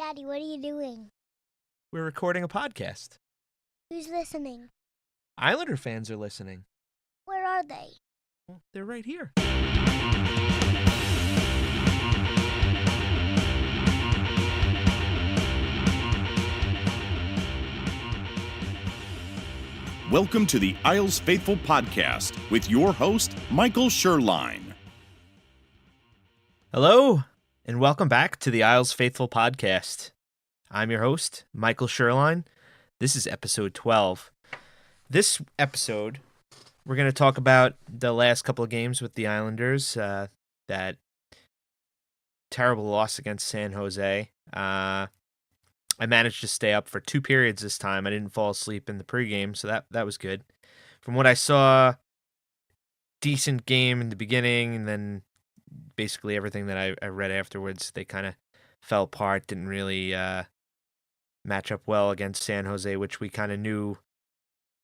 Daddy, what are you doing? We're recording a podcast. Who's listening? Islander fans are listening. Where are they? Well, they're right here. Welcome to the Isles Faithful Podcast with your host, Michael Sherline. Hello, and welcome back to the Isles Faithful Podcast. I'm your host, Michael Sherline. This is episode 12. This episode, we're going to talk about the last couple of games with the Islanders, that terrible loss against San Jose. I managed to stay up for 2 periods this time. I didn't fall asleep in the pregame, so that was good. From what I saw, decent game in the beginning, and then basically everything that I read afterwards, they kind of fell apart, didn't really match up well against San Jose, which we kind of knew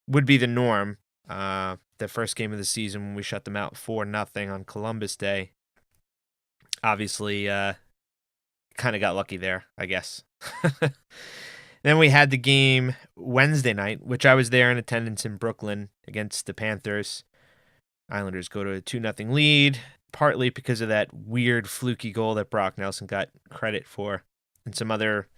would be the norm. The first game of the season when we shut them out 4-0 on Columbus Day. Obviously, kind of got lucky there, I guess. Then we had the game Wednesday night, which I was there in attendance in Brooklyn against the Panthers. Islanders go to a 2-0 lead, partly because of that weird fluky goal that Brock Nelson got credit for, and some other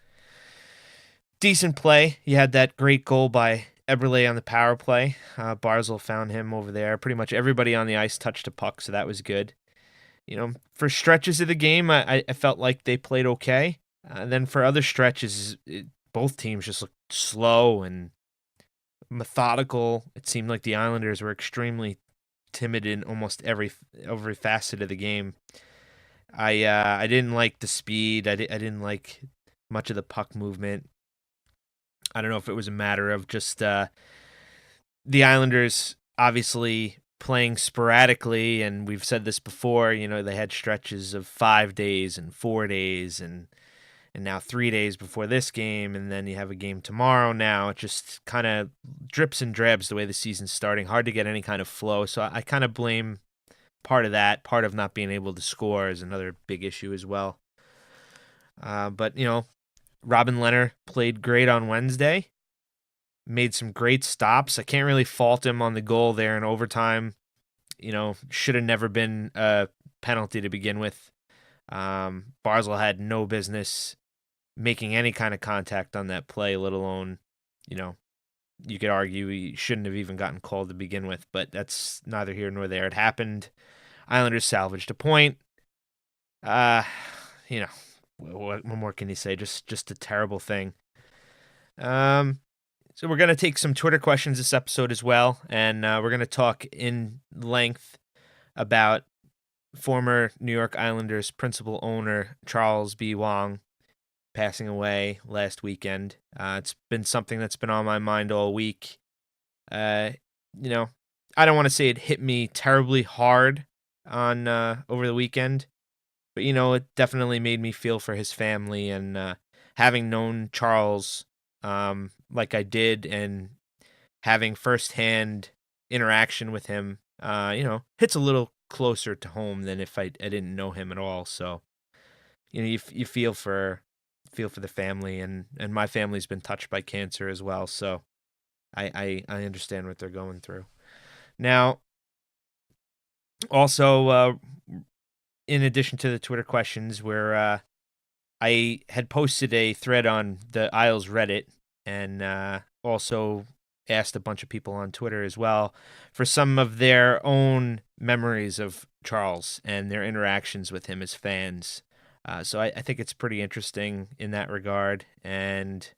decent play. You had that great goal by Eberle on the power play. Barzal found him over there. Pretty much everybody on the ice touched a puck, so that was good. You know, for stretches of the game, I felt like they played okay. Then for other stretches, both teams just looked slow and methodical. It seemed like the Islanders were extremely timid in almost every facet of the game. I didn't like the speed. I didn't like much of the puck movement. I don't know if it was a matter of just the Islanders obviously playing sporadically, and we've said this before, you know, they had stretches of 5 days and 4 days and now 3 days before this game, and then you have a game tomorrow now. It just kind of drips and drabs the way the season's starting. Hard to get any kind of flow, so I kind of blame part of that. Part of not being able to score is another big issue as well. But, you know, Robin Lehner played great on Wednesday. Made some great stops. I can't really fault him on the goal there in overtime. You know, should have never been a penalty to begin with. Barzal had no business making any kind of contact on that play, let alone, you know, you could argue he shouldn't have even gotten called to begin with, but that's neither here nor there. It happened. Islanders salvaged a point. You know, what more can you say? Just a terrible thing. So we're going to take some Twitter questions this episode as well, and we're going to talk in length about former New York Islanders principal owner Charles B. Wang passing away last weekend. It's been something that's been on my mind all week. You know, I don't want to say it hit me terribly hard on over the weekend, but, you know, it definitely made me feel for his family, and having known Charles like I did, and having firsthand interaction with him, you know, hits a little closer to home than if I didn't know him at all. So, you know, you feel for the family, and my family's been touched by cancer as well. So I understand what they're going through. Now, also, in addition to the Twitter questions, where I had posted a thread on the Isles Reddit, and also asked a bunch of people on Twitter as well for some of their own memories of Charles and their interactions with him as fans. So I think it's pretty interesting in that regard, and,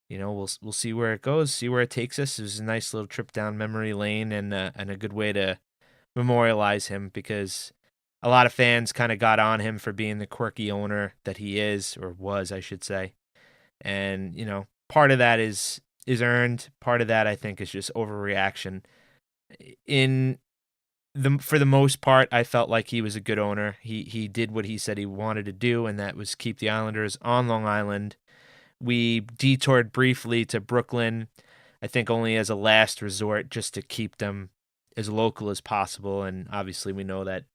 you know, we'll see where it goes, see where it takes us. It was a nice little trip down memory lane, and a good way to memorialize him, because a lot of fans kind of got on him for being the quirky owner that he is, or was, I should say. And, you know, part of that is earned. Part of that, I think, is just overreaction. For the most part, I felt like he was a good owner. He did what he said he wanted to do, and that was keep the Islanders on Long Island. We detoured briefly to Brooklyn, I think only as a last resort, just to keep them as local as possible. And obviously we know that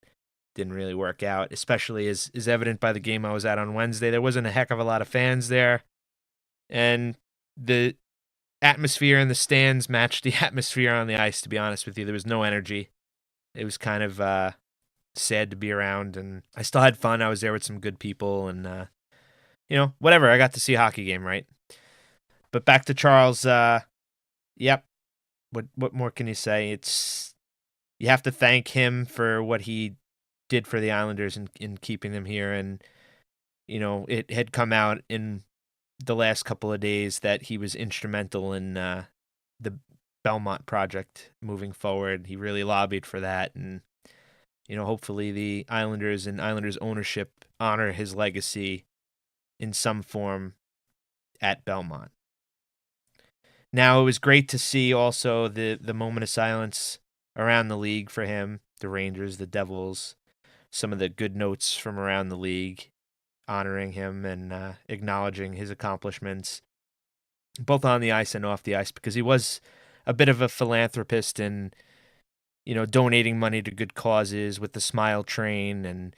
didn't really work out, especially as is evident by the game I was at on Wednesday. There wasn't a heck of a lot of fans there, and the atmosphere in the stands matched the atmosphere on the ice, to be honest with you. There was no energy. It was kind of sad to be around, and I still had fun. I was there with some good people, and whatever. I got to see a hockey game, right? But back to Charles. Yep. What more can you say? You have to thank him for what he did for the Islanders in keeping them here, and it had come out in the last couple of days that he was instrumental in the Belmont project moving forward. He really lobbied for that, and hopefully the Islanders and Islanders ownership honor his legacy in some form at Belmont. Now, it was great to see also the moment of silence around the league for him, the Rangers, the Devils, some of the good notes from around the league honoring him and acknowledging his accomplishments, both on the ice and off the ice, because he was a bit of a philanthropist and, donating money to good causes with the Smile Train and,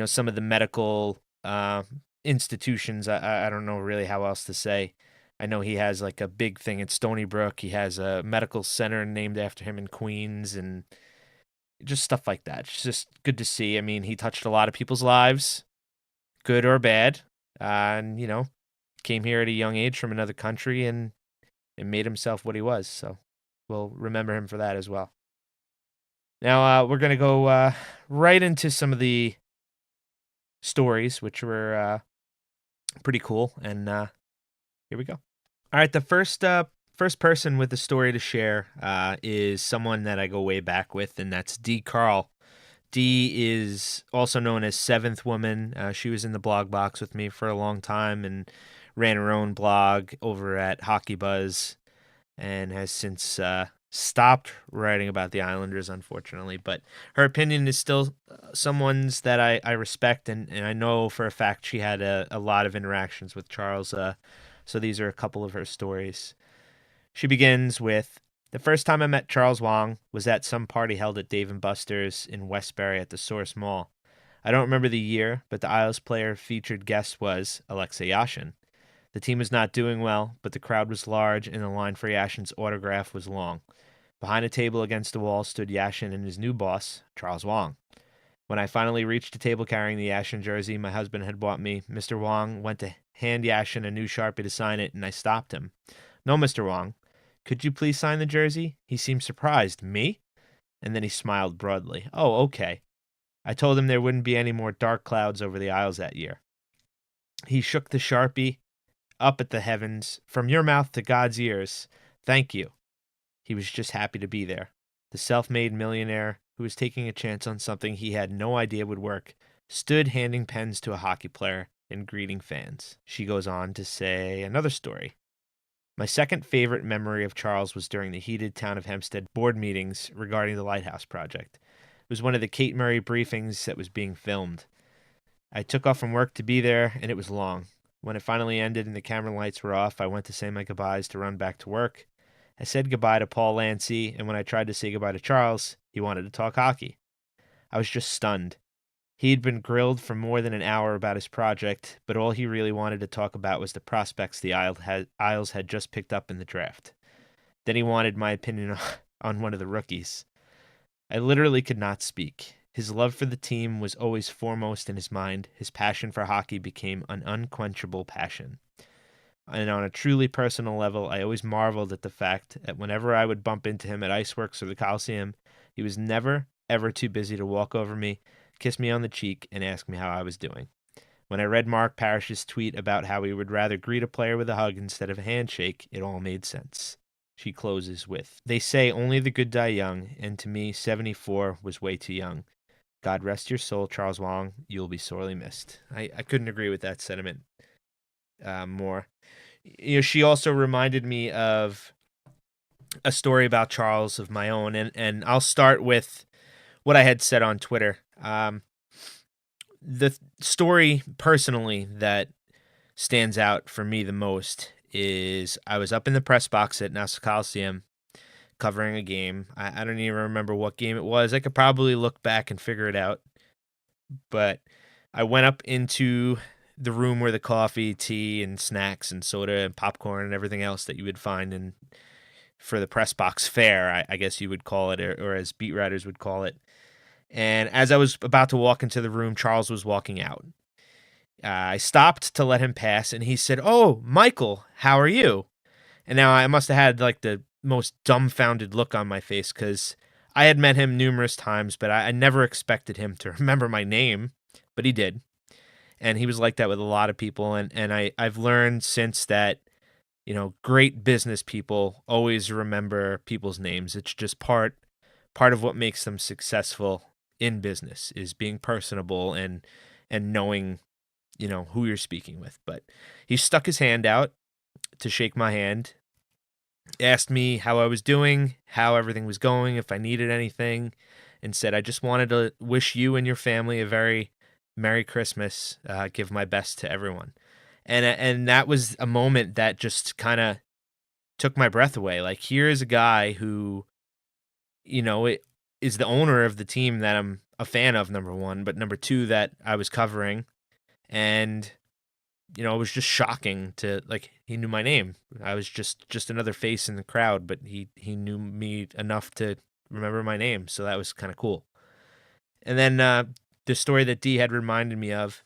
some of the medical institutions. I don't know really how else to say. I know he has like a big thing at Stony Brook. He has a medical center named after him in Queens and just stuff like that. It's just good to see. I mean, he touched a lot of people's lives, good or bad, and, came here at a young age from another country and made himself what he was. So we'll remember him for that as well. Now, we're going to go right into some of the stories, which were pretty cool. And here we go. All right, the first person with a story to share is someone that I go way back with, and that's Dee Carl. Dee is also known as Seventh Woman. She was in the blog box with me for a long time and ran her own blog over at Hockey Buzz and has since stopped writing about the Islanders, unfortunately. But her opinion is still someone's that I respect, and I know for a fact she had a lot of interactions with Charles. So these are a couple of her stories. She begins with, "The first time I met Charles Wang was at some party held at Dave & Buster's in Westbury at the Source Mall. I don't remember the year, but the Isles player featured guest was Alexei Yashin. The team was not doing well, but the crowd was large and the line for Yashin's autograph was long. Behind a table against the wall stood Yashin and his new boss, Charles Wang. When I finally reached the table carrying the Yashin jersey my husband had bought me, Mr. Wang went to hand Yashin a new Sharpie to sign it, and I stopped him. 'No, Mr. Wang. Could you please sign the jersey?' He seemed surprised. 'Me?' And then he smiled broadly. 'Oh, okay.' I told him there wouldn't be any more dark clouds over the Isles that year. He shook the Sharpie up at the heavens. 'From your mouth to God's ears. Thank you.' He was just happy to be there. The self-made millionaire, who was taking a chance on something he had no idea would work, stood handing pens to a hockey player and greeting fans." She goes on to say another story. "My second favorite memory of Charles was during the heated Town of Hempstead board meetings regarding the Lighthouse Project. It was one of the Kate Murray briefings that was being filmed. I took off from work to be there, and it was long. When it finally ended and the camera lights were off, I went to say my goodbyes to run back to work. I said goodbye to Paul Lancy, and when I tried to say goodbye to Charles, he wanted to talk hockey. I was just stunned. He had been grilled for more than an hour about his project, but all he really wanted to talk about was the prospects the Isles had just picked up in the draft. Then he wanted my opinion on one of the rookies. I literally could not speak. His love for the team was always foremost in his mind. His passion for hockey became an unquenchable passion. And on a truly personal level, I always marveled at the fact that whenever I would bump into him at Iceworks or the Coliseum, he was never, ever too busy to walk over me, kiss me on the cheek, and ask me how I was doing. When I read Mark Parrish's tweet about how he would rather greet a player with a hug instead of a handshake, it all made sense." She closes with, "They say only the good die young, and to me, 74 was way too young. God rest your soul, Charles Wang. You'll be sorely missed." I couldn't agree with that sentiment more. She also reminded me of a story about Charles of my own, and I'll start with what I had said on Twitter. The story personally that stands out for me the most is I was up in the press box at Nassau Coliseum covering a game. I don't even remember what game it was. I could probably look back and figure it out. but I went up into the room where the coffee, tea, and snacks and soda and popcorn and everything else that you would find in for the press box fare, I guess you would call it, or as beat writers would call it. And as I was about to walk into the room, Charles was walking out. I stopped to let him pass, and he said, "Oh, Michael, how are you?" And now I must have had like the most dumbfounded look on my face because I had met him numerous times, but I never expected him to remember my name, but he did. And he was like that with a lot of people. And I've learned since that, great business people always remember people's names. It's just part of what makes them successful in business is being personable and knowing, who you're speaking with. But he stuck his hand out to shake my hand, asked me how I was doing, how everything was going, if I needed anything, and said, "I just wanted to wish you and your family a very Merry Christmas, give my best to everyone." And that was a moment that just kind of took my breath away. Like, here is a guy who, it is the owner of the team that I'm a fan of, number one, but number two, that I was covering. And it was just shocking to, like, he knew my name. I was just another face in the crowd, but he knew me enough to remember my name, so that was kind of cool. And then the story that Dee had reminded me of,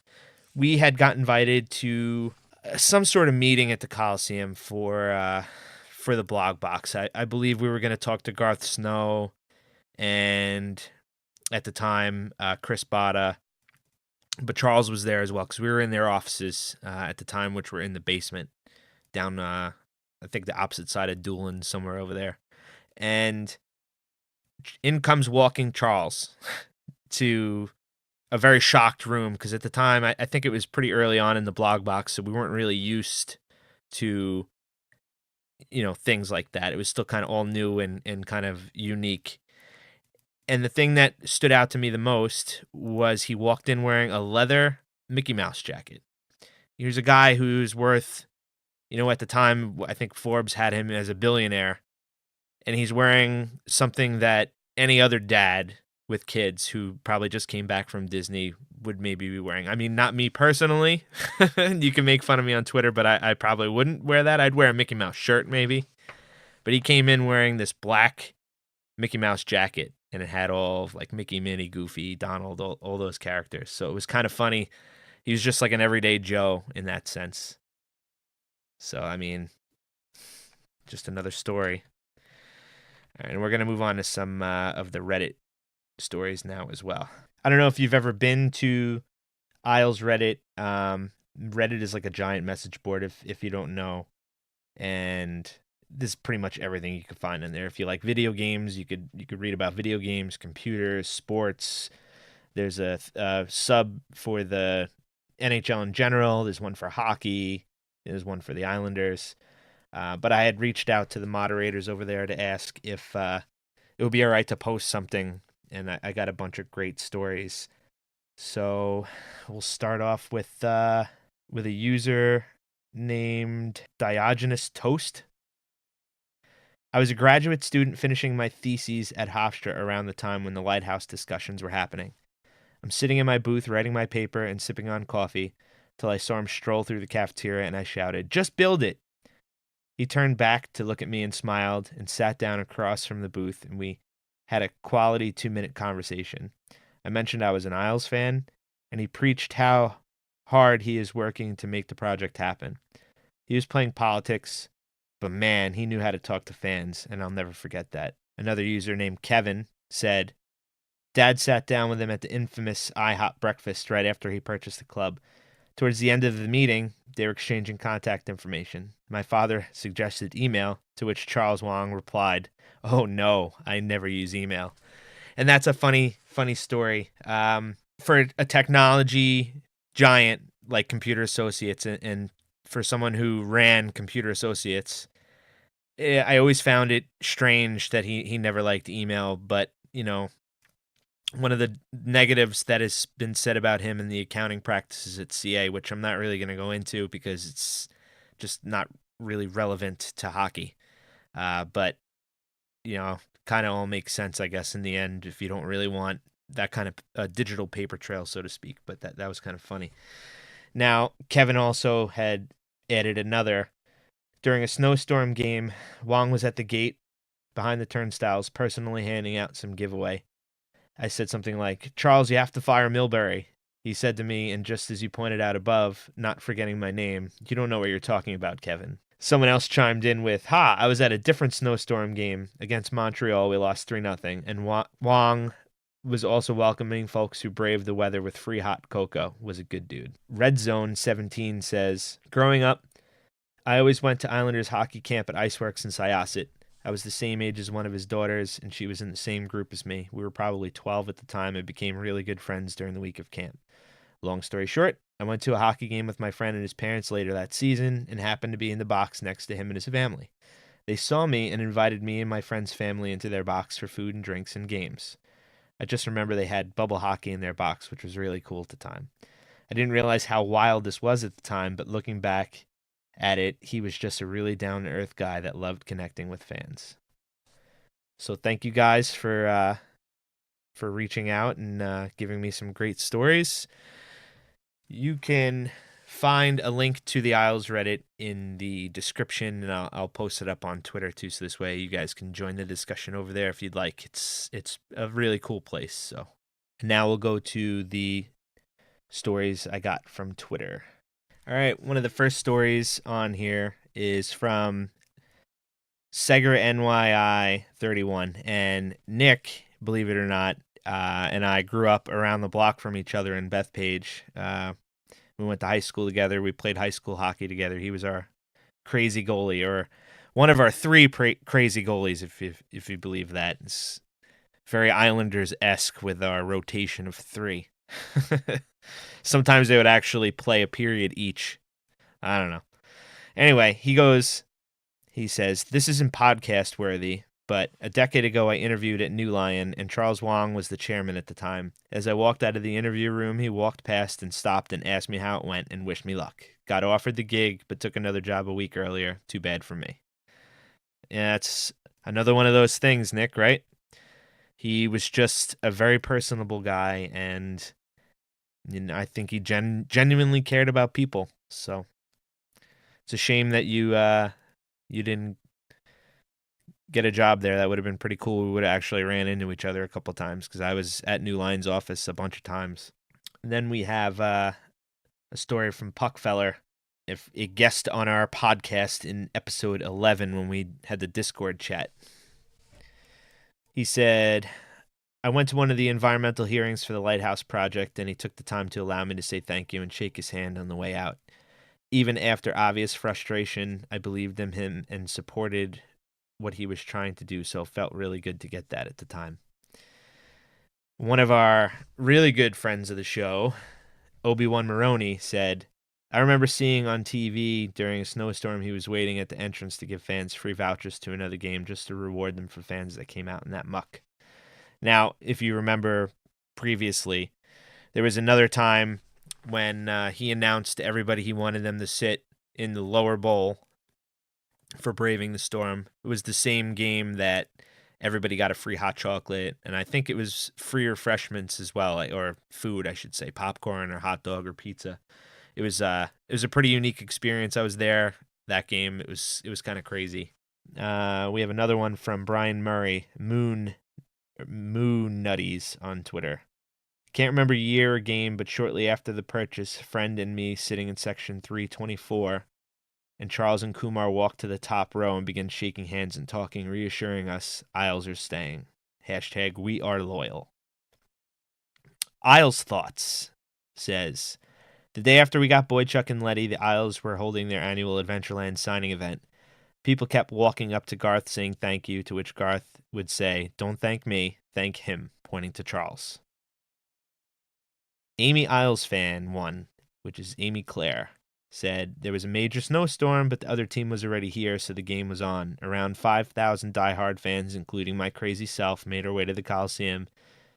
we had got invited to some sort of meeting at the Coliseum for the blog box. I believe we were going to talk to Garth Snow and at the time Chris Botta. But Charles was there as well because we were in their offices at the time, which were in the basement down, I think, the opposite side of Doolin, somewhere over there. And in comes walking Charles to a very shocked room because at the time, I think it was pretty early on in the blog box, so we weren't really used to, things like that. It was still kind of all new and kind of unique. And the thing that stood out to me the most was he walked in wearing a leather Mickey Mouse jacket. Here's a guy who's worth, at the time, I think Forbes had him as a billionaire. And he's wearing something that any other dad with kids who probably just came back from Disney would maybe be wearing. I mean, not me personally. You can make fun of me on Twitter, but I probably wouldn't wear that. I'd wear a Mickey Mouse shirt maybe. But he came in wearing this black Mickey Mouse jacket. And it had all of, like, Mickey, Minnie, Goofy, Donald, all those characters. So it was kind of funny. He was just like an everyday Joe in that sense. So, I mean, just another story. All right, and we're going to move on to some of the Reddit stories now as well. I don't know if you've ever been to Isles Reddit. Reddit is like a giant message board if you don't know. And there's pretty much everything you could find in there. If you like video games, you could read about video games, computers, sports. There's a sub for the NHL in general. There's one for hockey. There's one for the Islanders. But I had reached out to the moderators over there to ask if it would be all right to post something, and I got a bunch of great stories. So we'll start off with a user named Diogenes Toast. I was a graduate student finishing my theses at Hofstra around the time when the Lighthouse discussions were happening. I'm sitting in my booth writing my paper and sipping on coffee till I saw him stroll through the cafeteria and I shouted, "Just build it!" He turned back to look at me and smiled and sat down across from the booth, and we had a quality 2-minute conversation. I mentioned I was an Isles fan, and he preached how hard he is working to make the project happen. He was playing politics, but man, he knew how to talk to fans, and I'll never forget that. Another user named Kevin said, Dad sat down with him at the infamous IHOP breakfast right after he purchased the club. Towards the end of the meeting, they were exchanging contact information. My father suggested email, to which Charles Wang replied, "Oh no, I never use email." And that's a funny story. For a technology giant like Computer Associates and for someone who ran Computer Associates, I always found it strange that he never liked email, but, one of the negatives that has been said about him in the accounting practices at CA, which I'm not really going to go into because it's just not really relevant to hockey. But, kind of all makes sense, I guess, in the end, if you don't really want that kind of digital paper trail, so to speak. But that was kind of funny. Now, Kevin also had added another. During a snowstorm game, Wang was at the gate behind the turnstiles, personally handing out some giveaway. I said something like, "Charles, you have to fire Milbury." He said to me, and just as you pointed out above, not forgetting my name, "You don't know what you're talking about, Kevin." Someone else chimed in with, "Ha, I was at a different snowstorm game against Montreal. We lost 3-0. And Wang was also welcoming folks who braved the weather with free hot cocoa. Was a good dude. Red Zone 17 says, "Growing up, I always went to Islanders hockey camp at Iceworks in Syosset. I was the same age as one of his daughters, and she was in the same group as me. We were probably 12 at the time and became really good friends during the week of camp. Long story short, I went to a hockey game with my friend and his parents later that season and happened to be in the box next to him and his family. They saw me and invited me and my friend's family into their box for food and drinks and games. I just remember they had bubble hockey in their box, which was really cool at the time. I didn't realize how wild this was at the time, but looking back at it, he was just a really down-to-earth guy that loved connecting with fans." So thank you guys for reaching out and giving me some great stories. You can find a link to the Isles Reddit in the description, and I'll post it up on Twitter too, so this way you guys can join the discussion over there if you'd like. It's a really cool place. So now we'll go to the stories I got from Twitter. All right, one of the first stories on here is from Seger NYI 31, and Nick, believe it or not, and I grew up around the block from each other in Bethpage. We went to high school together. We played high school hockey together. He was our crazy goalie, or one of our three crazy goalies, if you believe that. It's very Islanders-esque with our rotation of three. Sometimes they would actually play a period each. I don't know. Anyway, he says, "This isn't podcast worthy, but a decade ago I interviewed at New Lion, and Charles Wang was the chairman at the time. As I walked out of the interview room, he walked past and stopped and asked me how it went and wished me luck. Got offered the gig, but took another job a week earlier. Too bad for me." Yeah, it's another one of those things, Nick, right? He was just a very personable guy, and I think he genuinely cared about people. So it's a shame that you didn't get a job there. That would have been pretty cool. We would have actually ran into each other a couple times because I was at New Line's office a bunch of times. And then we have a story from Puckfeller, if a guest on our podcast in episode 11 when we had the Discord chat. He said, "I went to one of the environmental hearings for the Lighthouse Project, and he took the time to allow me to say thank you and shake his hand on the way out. Even after obvious frustration, I believed in him and supported what he was trying to do, so it felt really good to get that at the time." One of our really good friends of the show, Obi-Wan Maroney, said, "I remember seeing on TV during a snowstorm he was waiting at the entrance to give fans free vouchers to another game just to reward them for fans that came out in that muck." Now, if you remember previously, there was another time when he announced to everybody he wanted them to sit in the lower bowl for braving the storm. It was the same game that everybody got a free hot chocolate, and I think it was free refreshments as well, or food, I should say, popcorn or hot dog or pizza. It was a pretty unique experience. I was there that game. It was kind of crazy. We have another one from Brian Murray, Moon Nutties on Twitter. "Can't remember year or game, but shortly after the purchase, friend and me sitting in section 324, and Charles and Kumar walked to the top row and began shaking hands and talking, reassuring us Isles are staying. Hashtag we are loyal." Isles Thoughts says, "The day after we got Boychuk and Letty, the Isles were holding their annual Adventureland signing event. People kept walking up to Garth saying thank you, to which Garth would say, 'Don't thank me, thank him,' pointing to Charles." Amy Isles fan 1, which is Amy Claire, said, "There was a major snowstorm, but the other team was already here, so the game was on. Around 5,000 diehard fans, including my crazy self, made our way to the Coliseum,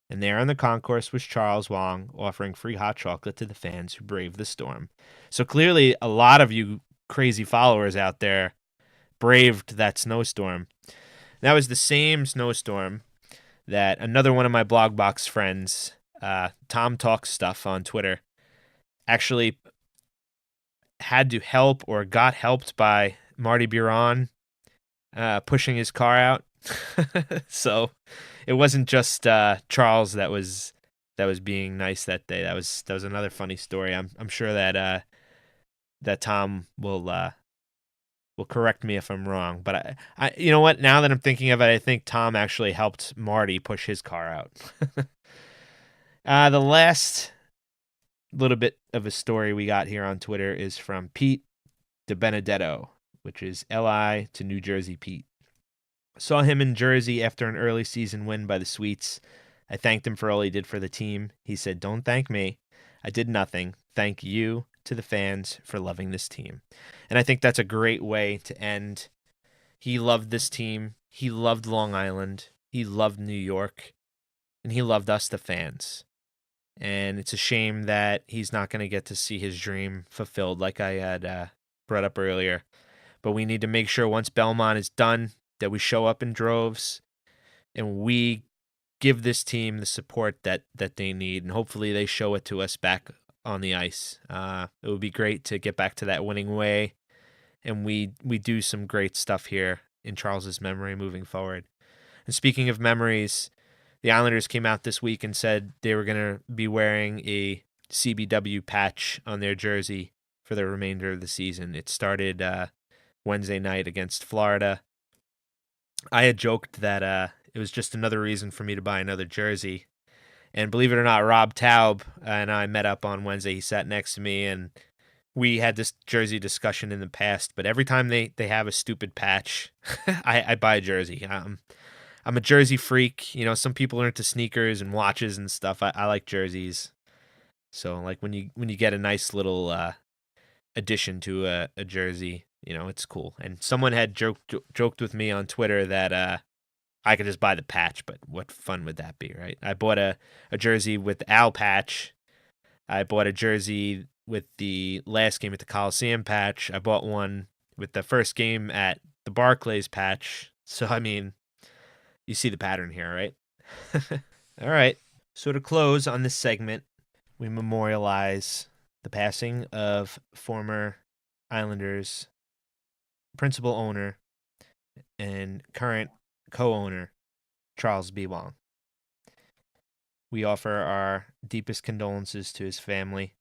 and there on the concourse was Charles Wang offering free hot chocolate to the fans who braved the storm." So clearly a lot of you crazy followers out there braved that snowstorm. That was the same snowstorm that another one of my blog box friends, Tom Talks Stuff on Twitter, actually had to help or got helped by Marty Biron pushing his car out. So it wasn't just Charles that was being nice that day. That was another funny story. I'm sure that that Tom will correct me if I'm wrong. But I you know what? Now that I'm thinking of it, I think Tom actually helped Marty push his car out. The last little bit of a story we got here on Twitter is from Pete DeBenedetto, which is LI to New Jersey Pete. Saw him in Jersey after an early season win by the Sweets. I thanked him for all he did for the team. He said, "Don't thank me. I did nothing. Thank you to the fans for loving this team." And I think that's a great way to end. He loved this team. He loved Long Island. He loved New York. And he loved us, the fans. And it's a shame that he's not going to get to see his dream fulfilled like I had brought up earlier. But we need to make sure once Belmont is done that we show up in droves and we give this team the support that they need. And hopefully they show it to us back on the ice. It would be great to get back to that winning way. And we do some great stuff here in Charles's memory moving forward. And speaking of memories, the Islanders came out this week and said they were going to be wearing a CBW patch on their jersey for the remainder of the season. It started Wednesday night against Florida. I had joked that it was just another reason for me to buy another jersey. And believe it or not, Rob Taub and I met up on Wednesday. He sat next to me, and we had this jersey discussion in the past. But every time they have a stupid patch, I buy a jersey. I'm a jersey freak. You know, some people are into sneakers and watches and stuff. I like jerseys. So like when you get a nice little addition to a jersey, you know, it's cool. And someone had joked with me on Twitter that I could just buy the patch, but what fun would that be, right? I bought a jersey with the Al patch. I bought a jersey with the last game at the Coliseum patch. I bought one with the first game at the Barclays patch. So I mean, you see the pattern here, right? All right. So to close on this segment, we memorialize the passing of former Islanders principal owner and current co-owner Charles B. Wang. We offer our deepest condolences to his family,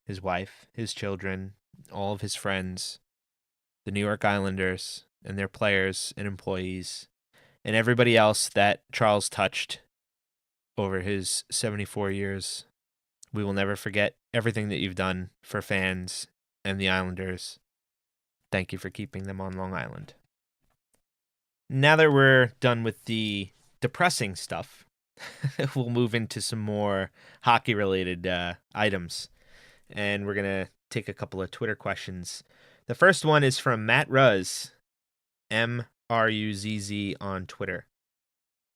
his wife, his children, all of his friends, the New York Islanders, and their players and employees, and everybody else that Charles touched over his 74 years. We will never forget everything that you've done for fans and the Islanders. Thank you for keeping them on Long Island. Now that we're done with the depressing stuff, we'll move into some more hockey-related items. And we're going to take a couple of Twitter questions. The first one is from Matt Ruzz, MRUZZ on Twitter.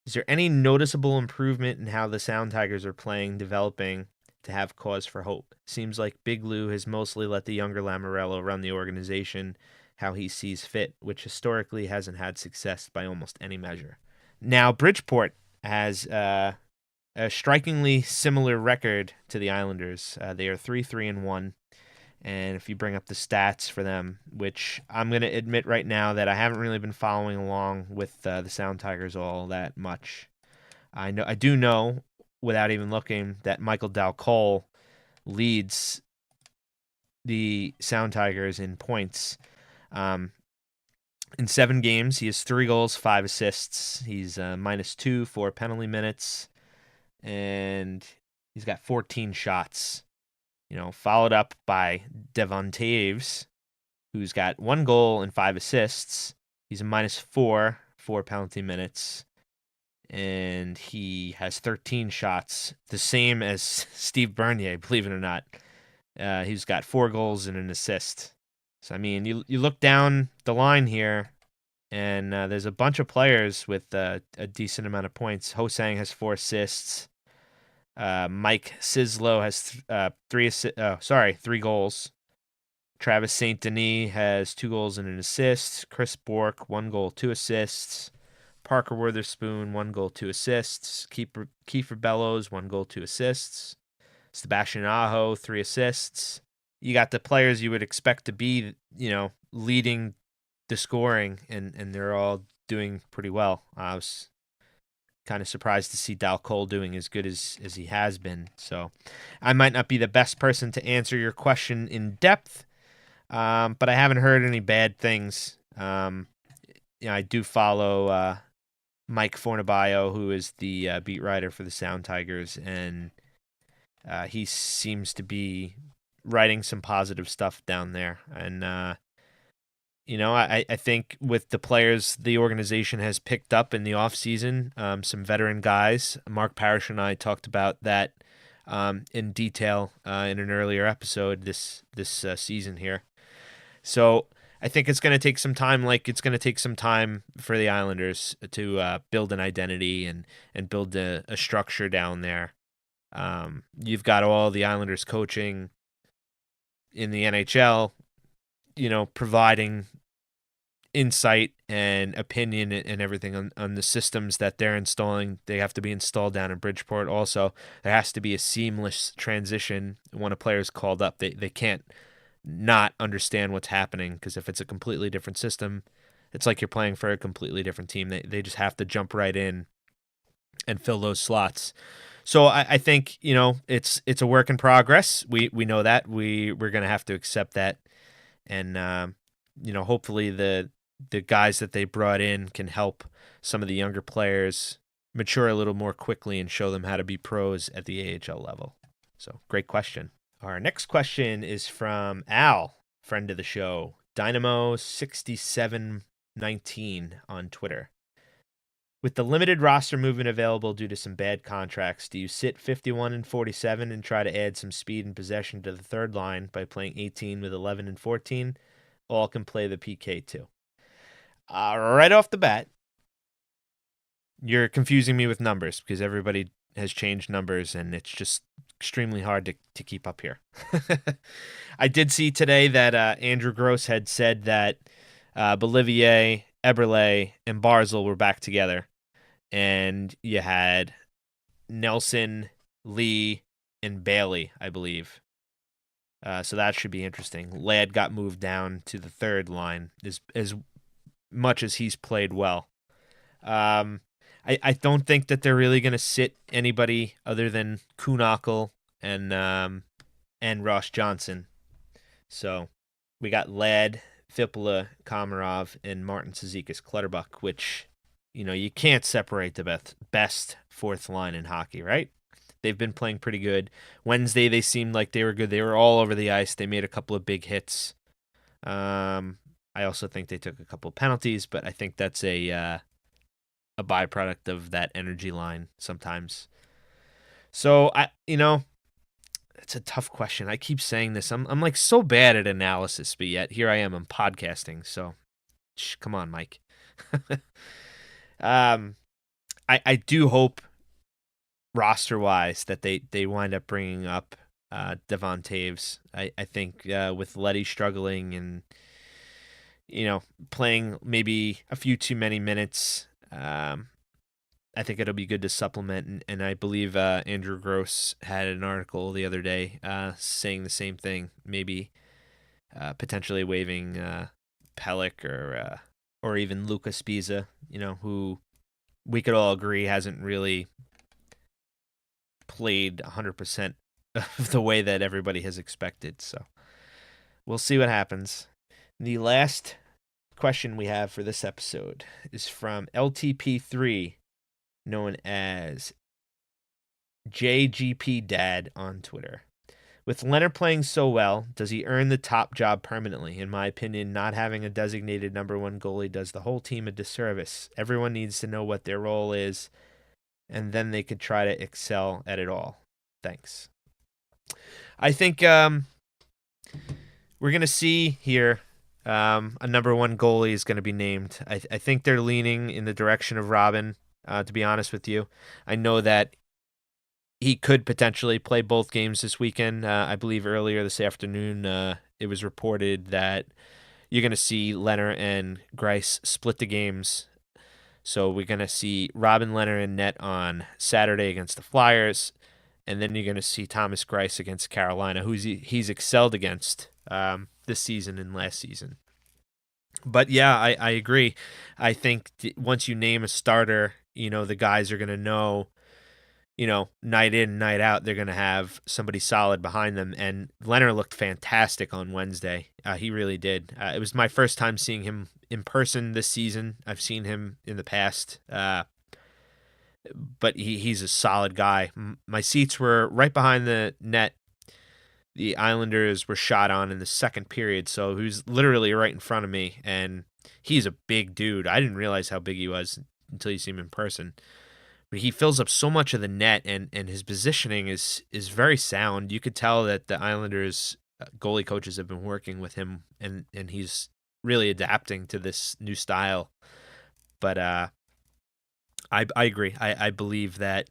Is there any noticeable improvement in how the Sound Tigers are playing, developing to have cause for hope? Seems like Big Lou has mostly let the younger Lamoriello run the organization how he sees fit, which historically hasn't had success by almost any measure. Now, Bridgeport has a strikingly similar record to the Islanders. They are 3-3-1. And if you bring up the stats for them, which I'm going to admit right now that I haven't really been following along with the Sound Tigers all that much. I do know, without even looking, that Michael Dalcol leads the Sound Tigers in points. In 7 games, he has 3 goals, 5 assists. He's -2 for penalty minutes, and he's got 14 shots. You know, followed up by Devon Taves, who's got 1 goal and 5 assists. He's a -4 for penalty minutes, and he has 13 shots, the same as Steve Bernier, believe it or not. He's got 4 goals and an assist. So, I mean, you look down the line here, and there's a bunch of players with a decent amount of points. Ho-Sang has 4 assists. Mike Sislo has 3 goals. Travis St. Denis has 2 goals and an assist. Chris Bork, 1 goal, 2 assists. Parker Witherspoon, 1 goal, 2 assists. Kiefer Bellows, 1 goal, 2 assists. Sebastian Aho, 3 assists. You got the players you would expect to be, leading the scoring, and they're all doing pretty well. I was kind of surprised to see Dal Cole doing as good as he has been. So I might not be the best person to answer your question in depth, but I haven't heard any bad things. I do follow Mike Fornabayo, who is the beat writer for the Sound Tigers, and he seems to be writing some positive stuff down there. And, I think with the players the organization has picked up in the offseason, some veteran guys, Mark Parrish and I talked about that in detail in an earlier episode this season here. So I think it's going to take some time, like it's going to take some time for the Islanders to build an identity and build a structure down there. You've got all the Islanders coaching in the NHL, providing insight and opinion and everything on the systems that they're installing. They have to be installed down in Bridgeport. Also, there has to be a seamless transition when a player is called up. They can't not understand what's happening, because if it's a completely different system, it's like you're playing for a completely different team. They just have to jump right in and fill those slots. So I think, it's a work in progress. We know that. We're going to have to accept that. And, hopefully the guys that they brought in can help some of the younger players mature a little more quickly and show them how to be pros at the AHL level. So great question. Our next question is from Al, friend of the show, Dynamo6719 on Twitter. With the limited roster movement available due to some bad contracts, do you sit 51 and 47 and try to add some speed and possession to the third line by playing 18 with 11 and 14? All can play the PK too. Right off the bat, you're confusing me with numbers, because everybody has changed numbers and it's just extremely hard to keep up here. I did see today that Andrew Gross had said that Bolivier, Eberle, and Barzal were back together. And you had Nelson, Lee, and Bailey, I believe. So that should be interesting. Ladd got moved down to the third line as much as he's played well. I don't think that they're really going to sit anybody other than Kuhnhackl and Ross Johnson. So we got Ladd, Fippola, Komarov, and Martin Cizikas Clutterbuck, which, you can't separate the best fourth line in hockey, right? They've been playing pretty good. Wednesday, they seemed like they were good. They were all over the ice. They made a couple of big hits. I also think they took a couple of penalties, but I think that's a byproduct of that energy line sometimes. So it's a tough question. I keep saying this. I'm like so bad at analysis, but yet here I am. I'm podcasting. So come on, Mike. I do hope roster-wise that they wind up bringing up Devon Taves. I think with Letty struggling and playing maybe a few too many minutes, I think it'll be good to supplement. And I believe Andrew Gross had an article the other day saying the same thing. Maybe potentially waiving Pellick or even Luca Spiza, who we could all agree hasn't really played 100% of the way that everybody has expected. So we'll see what happens. The last question we have for this episode is from LTP3, known as JGP Dad on Twitter. With Leonard playing so well, does he earn the top job permanently? In my opinion, not having a designated number one goalie does the whole team a disservice. Everyone needs to know what their role is, and then they could try to excel at it all. Thanks. I think we're going to see here a number one goalie is going to be named. I think they're leaning in the direction of Robin, to be honest with you. I know that he could potentially play both games this weekend. I believe earlier this afternoon it was reported that you're going to see Leonard and Grice split the games. So we're going to see Robin Leonard in net on Saturday against the Flyers, and then you're going to see Thomas Greiss against Carolina, who he's excelled against this season and last season. But yeah, I agree. I think once you name a starter, the guys are going to know, night in, night out, they're going to have somebody solid behind them. And Leonard looked fantastic on Wednesday. He really did. It was my first time seeing him in person this season. I've seen him in the past, but he's a solid guy. My seats were right behind the net. The Islanders were shot on in the second period, so he was literally right in front of me, and he's a big dude. I didn't realize how big he was until you see him in person. But he fills up so much of the net, and his positioning is very sound. You could tell that the Islanders goalie coaches have been working with him, and he's really adapting to this new style. But I agree. I believe that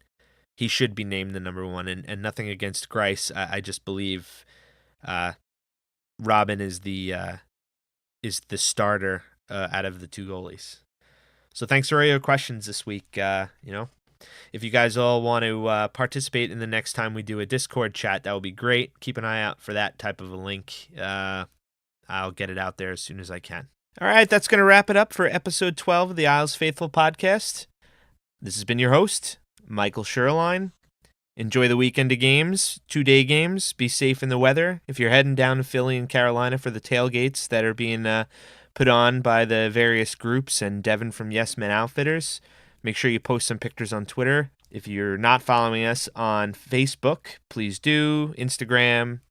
he should be named the number one, and nothing against Greiss. I just believe Robin is the starter out of the two goalies. So thanks for all your questions this week. If you guys all want to participate in the next time we do a Discord chat, that would be great. Keep an eye out for that type of a link. I'll get it out there as soon as I can. All right, that's going to wrap it up for episode 12 of the Isles Faithful podcast. This has been your host, Michael Sherline. Enjoy the weekend of games, 2-day games. Be safe in the weather. If you're heading down to Philly and Carolina for the tailgates that are being put on by the various groups and Devin from Yes Men Outfitters, make sure you post some pictures on Twitter. If you're not following us on Facebook, please do. Instagram,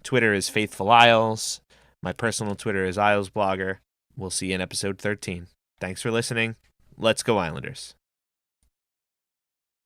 Twitter is Faithful Isles. My personal Twitter is Isles Blogger. We'll see you in episode 13. Thanks for listening. Let's go Islanders.